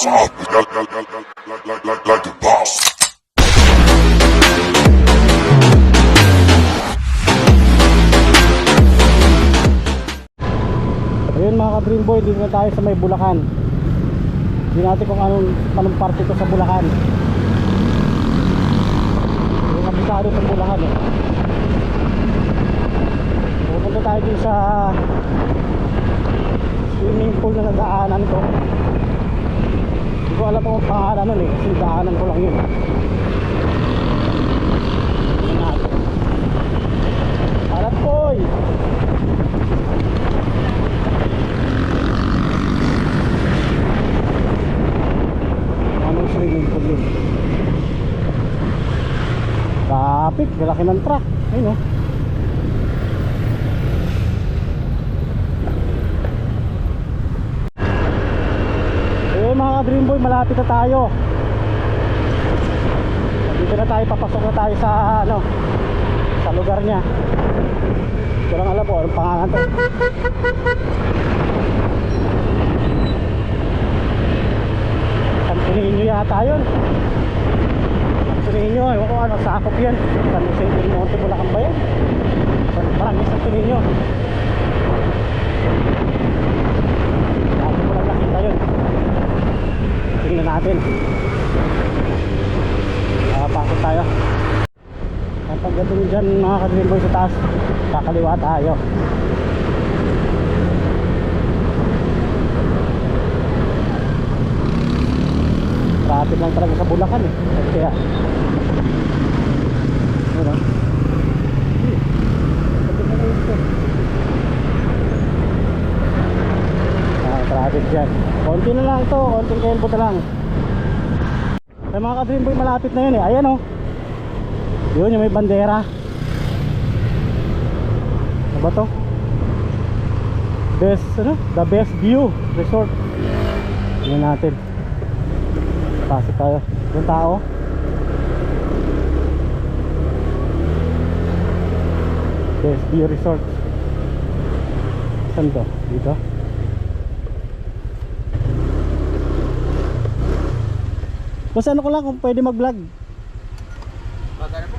top like the boss. Ayun mga ka-Dream Boy, dito na tayo sa may Bulacan. Hindi natin kung anong parte ito sa Bulacan. Yung kabisado sa Bulacan eh. Pupunta tayo dito sa swimming pool na nadaanan ko. Hindi ko alam kung pangalan nun eh, kasi daanan ko lang yun. Tingnan natin. Alat boy! Anong swimming pool yun? Traffic, lalaki ng truck. Ayun o. Mga ka-Dream Boy, malapit na tayo. Dito na tayo, papasok na tayo sa sa lugar niya. Hindi ko lang alam po anong pangalan to. Santo Niño yata yun. Santo Niño, ewan ko ano, sakop yan. San Jose del Monte, Bulacan ba yan? Maraming Santo Niño. Dati mo lang nakita yun. Tingnan natin. Pasok tayo. Ang pagdating dyan mga ka-Dream Boy sa taas, kakaliwa tayo. Traffic lang talaga sa Bulacan eh. Kaya ano? Traffic dyan. Konti na lang ito, konting kelbo na lang. Sa mga ka-Dream Boy, malapit na yun eh. Ayan o. Yun yung may bandera. Ano ba to? Best, The Best View Resort. Tingnan natin. Pasok tayo. Yung tao. Best View Resort. Saan to? Dito? Basta ano ko lang kung pwede mag-vlog. Magana po.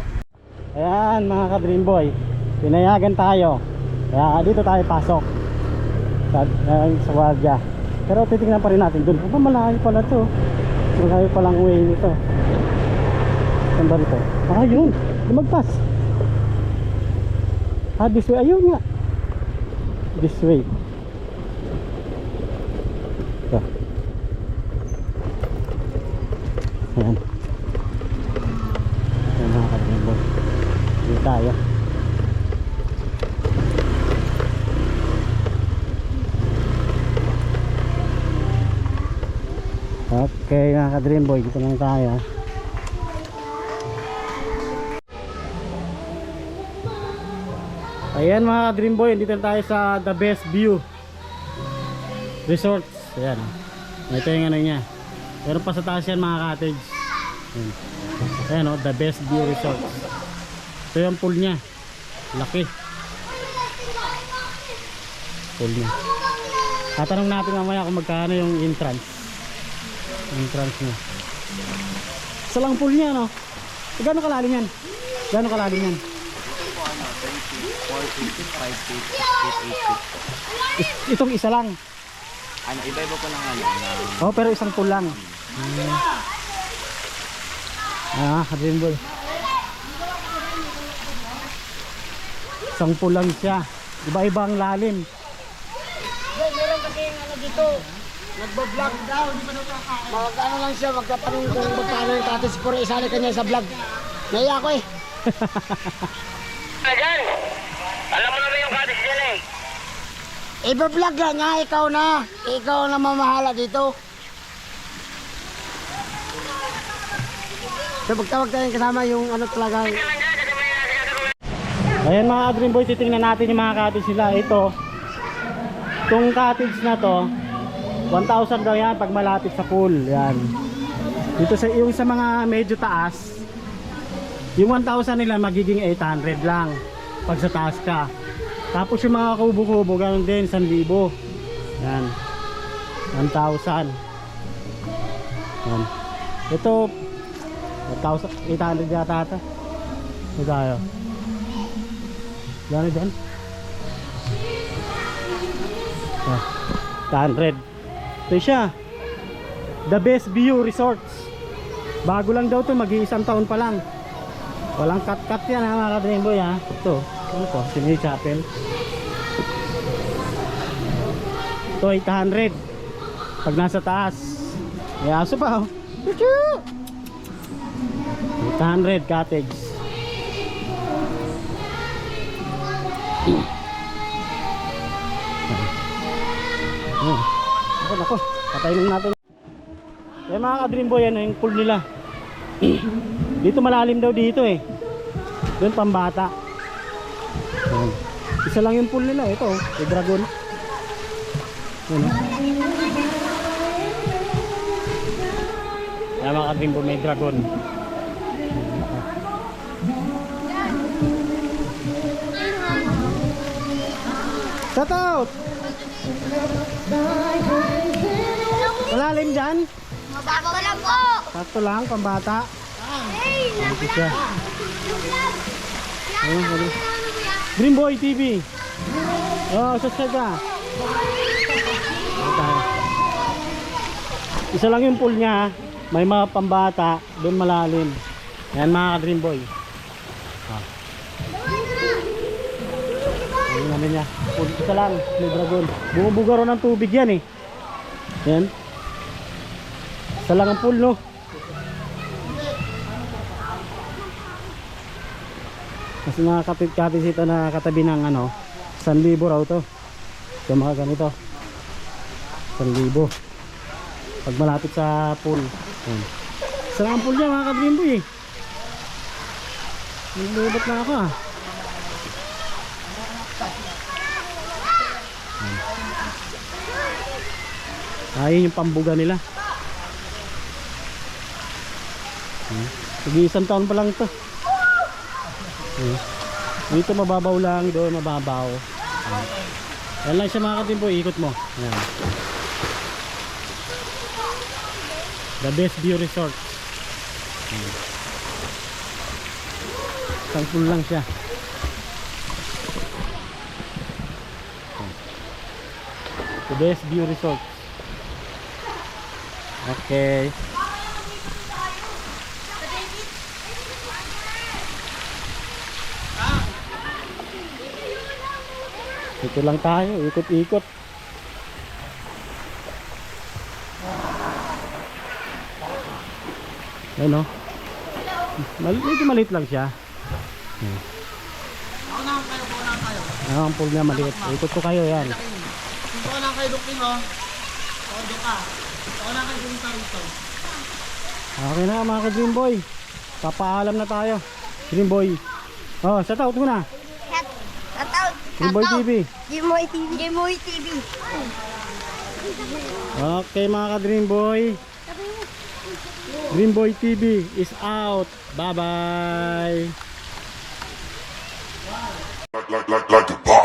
Ayan mga ka-Dream Boy, pinayagan tayo. Kaya dito tayo pasok sa Guardia. Pero titingnan pa rin natin dun. Aba, malayo pala to. Malayo palang way nito. Saan ba rito? Ah, yun, lumagpas. Ah, this way, ayun nga. This way. Ito. Ayan. Ayan mga ka-Dream Boy, dito tayo. Okay mga ka-Dream Boy, dito lang tayo. Ayan mga ka-Dream Boy, dito tayo sa The Best View Resorts. Ayan, ito yung ano niya. Meron pa sa taas yan mga cottage. Ayan o, The Best View Resorts. Ito yung pool nya. Laki pool nya. Tatanong natin mamaya kung magkano yung entrance nya. Isa lang pool nya, no? Gano'ng kalalim yan? Gano'ng kalalim yan? 4 feet, 5 feet, 8 feet. Itong isa lang? Ano, iba-iba po ng ano. Oh, pero isang pool lang. Dream Boy. Isang pool lang siya. Iba-iba ang lalim. Meron kasi yung ano dito, nagbo-vlog daw, di ba nakakain? Mag-ano lang siya, magtatanong kung magkano yung tatis puro isali kanya sa vlog. Naiya ko eh. Ayan, alam mo naman yung cottage dyan eh. Iba-vlog lang nga, ikaw na. Ikaw na mamahala dito. So magtawag tayong kasama yung ano talaga. Ayan mga Dream Boy, titingnan natin yung mga cottage nila. Itong cottage na to, 1,000 daw yan pag malapit sa pool. Yan. Dito sa yung sa mga medyo taas, yung 1,000 nila magiging 800 lang pag sa taas ka. Tapos yung mga kubo-kubo ganoon din, 1,000. Yan. 1,000. Yan. Ito 1,800 yata ata. Ito tayo. Gano'n dyan? 100. Ito siya. The Best View Resorts. Bago lang daw to, mag-iisang taon pa lang. Walang cut-cut yan ha mga ka-Dreamboy ha. Ito, ano to? Sydney Chapel. Ito 800 pag nasa taas. May aso pa oh. 800 cottage. Ako, patayin natin. Eh mga ka-Dreamboy, ano yung pool nila. Dito malalim daw dito eh. Doon pambata. Ayan. Isa lang yung pool nila. Ito, yung dragon. Ayan. Ayan mga ka-Dreamboy, may dragon. Shout out! Malalim dyan? Mababa lang po. Sakto lang, pambata. Hey, Ito siya. Ayun. Dreamboy TV. Oh, subscribe ka. Ayan tayo. Isa lang yung pool niya. May mga pambata. Doon malalim. Ayan mga ka-Dreamboy. Ayun namin niya. Pool isa lang. May dragon. Bumubuga rin ng tubig yan eh. Ayan. Isa lang ang pool no. Kasi mga kapit-kapit ito na katabi ng ano, 1,000 raw to. Ito mga ganito 1,000 pag malapit sa pool. Ayan. Isa lang ang pool niya mga ka-Dreamboy eh. Nilibat na ako ah. Ayun yung pambuga nila. Sige, 1 taon pa lang ito. Dito mababaw lang, doon mababaw. Yan lang siya mga ka-Dreamboy, ikot mo. Ayan. The Best View Resort. Isang pool lang siya. The Best View Resort. Okay. Ito lang tayo, ikot-ikot. Ayun o. Medyo maliit lang siya. Unahan kayo. Ano ang pool niya maliit. Ikot ko kayo yan. Kung unahan kayo duking o. O, duka. Unahan kayo duking rito. Okay na mga ka-Dreamboy. Papaalam na tayo. Dreamboy. Oh, shout out muna. Shoutout. Dreamboy TV. Dreamboy TV. Dreamboy TV. Okay mga ka-Dreamboy. Dreamboy TV is out. Bye bye. Like a boss.